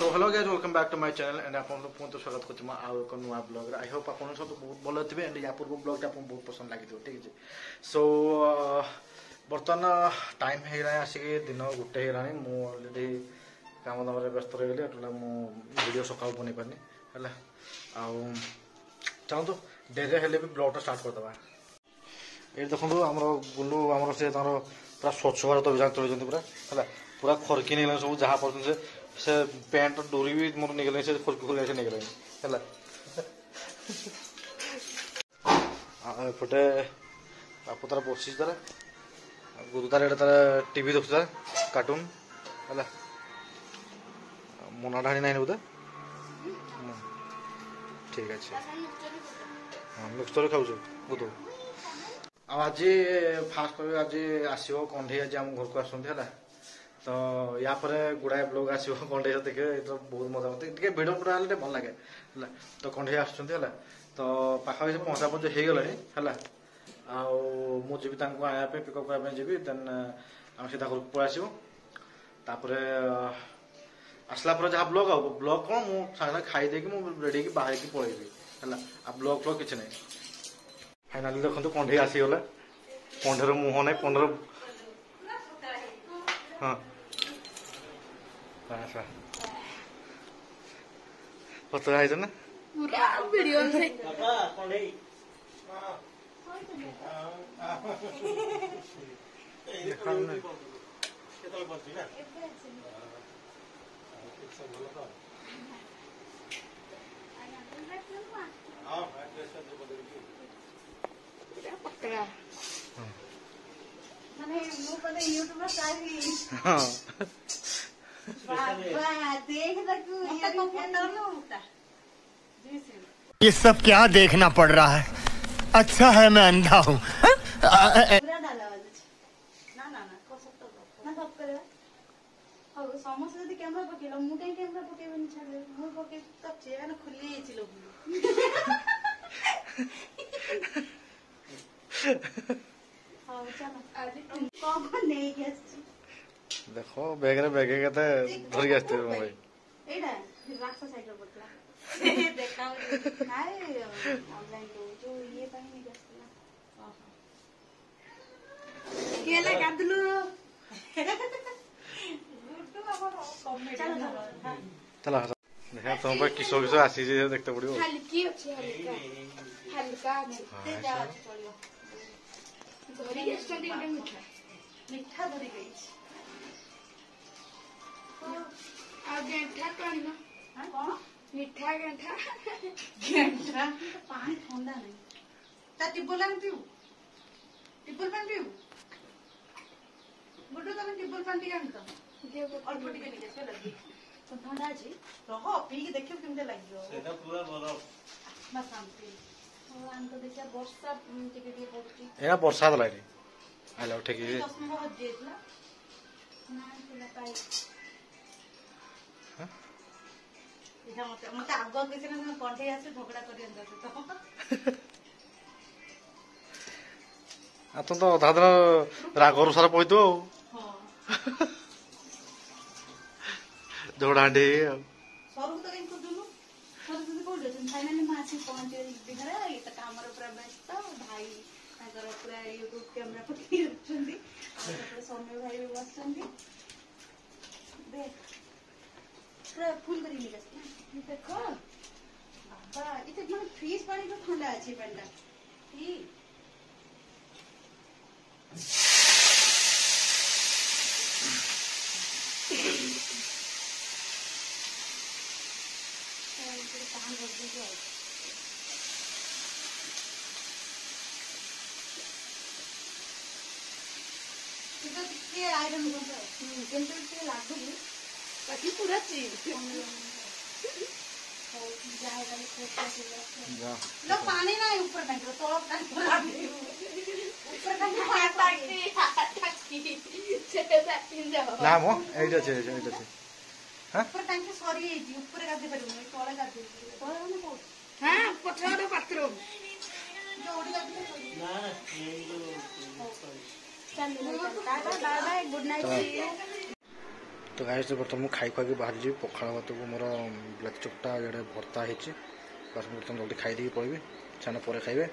So hello guys welcome back to my channel and आपन पुन तो स्वागत करछु आ एक नुआ ब्लॉग रे। आई होप आपन सब बहुत भलो थिबे एंड या पूर्व ब्लॉग आपन बहुत पसंद लागिथो ठीक है। सो बर्तन टाइम हे रहा आसी दिन गुटे हे रानी मु ऑलरेडी काम दाम रे व्यस्त रह गेली एटला मु वीडियो सकाळ बनै पानी हला आ चाहू तो डेरे हेले भी ब्लॉग स्टार्ट कर दबा। ए देखो हमर बुल्लू हमर से तारो पूरा स्वच्छ भारत अभियान चलै जंती पूरा हला पूरा खरकी नै सब जहा पर से पैंट डोरी भी मोर निकले से खुरकी खुरकी से निकले है एपटे बापू तार बसी तार गुरु तार एटा तार टीवी देखु तार कार्टून है मोना ढाणी नहीं बोधे ठीक अच्छे हाँ मिक्सचर खाऊ बुध आज फास्ट आज आसो कंढे आज आम घर को आसते तो या पर गुड़ाए ब्लॉग आसो कंढे देखे तो बहुत मजा मत भिडियो पुरा भल लगे तो कंढे आसुँच तो पाखापाखि पहुँचा पहुँच हो गला मुझे आया पिकअप करने जी देन आम सीधा घर पलि आसो तापर आसला जहाँ ब्लॉग आ ब्लॉग कौन मुझे खाई रेडी बाहर की पलैबी है आ ब्लॉग फ्लॉग किसी ना फाइनाली देखो कंढे आसीगला कंढेर मुह ना कंढेर हाँ पता है ना पूरा वीडियो से पकड़ा माने वो पता यूट्यूबर सारी हां देख तक ये तो फोटो ना होता ये सब क्या देखना पड़ रहा है। अच्छा है मैं अंधा हूँ। पूरा डाला ना ना ना को सब तो ना सब करे अब समस्त यदि कैमरा पकेलो मु काई कैमरा पकेबनी छाले मु पके तब चेहरा ना खुली छिलो हां चलो आज कौन नहीं गेस्ट देखो बैग रे बैग के धर के आस्ते मोबाइल एडा राक्षस साइड पड़ला देखाओ नाय ऑनलाइन जो ये पाई नहीं गस्ला केला कादलु गुड्डू हमर कमेंट चलो देखा तुम पर किसो किसो आसी जे देखते पड़ियो हल्की अछि हल्का मिलते जा चलियो घरी स्टडी गोटे मीठा मीठा धरी गई आ गेंठा कौन हां कौन मीठा गेंठा गेंठा पानी ठंडा नहीं ता टिबल पानी पीऊ टिबल पानी पीऊ गुड्डू तने टिबल पानी टिका तो अल्प टिके निके से लगी तो ठंडा अछि रह पी के देखियो केमते लागियो सेटा पूरा बरफ बस शांति और आन तो देखिया वर्षा टिके टिके पड़ती एना वर्षा दला रे आलो ठीक है चश्मा हो जेतला ना पिला पाई मत आग किसी ना कंठे आसे झगड़ा कर तो अधा दिन रागर सारा पड़ो झगड़ा सरू तो कहीं खुदुनु सरू तो कोड फाइनली मासी पहुंचे दिखरा ये तो काम रे पूरा व्यस्त भाई ताकर पूरा YouTube कैमरा पकड़ी रखछंदी और सौम्य भाई भी बसछंदी देख पूरा फुल करी निकस देखो बाबा इते मन फ्रीज पानी को ठंडा अछि पेंडा ई पानी रख दीजिए इधर के आयरन बंद केंटर के लागू बाकी पूरा चीज लो पानी ना ऊपर टंकी तो टंकी ऊपर टंकी ना मो एटा छे हां ऊपर टंकी सॉरी जी ऊपर गादे परबो तोळे गादे तोळे ना को हां पछाडो पात्रो जो ओडी गादे ना ये जो चल bye bye good night see you. तो गाइस बर्तमान मुझे खाई खुआक बाहर जी पखाड़ भात को मोर बिलाती चकटा इे भर्ता होती बस बर्तमान जल्दी खाई पड़े से पर खाइबे।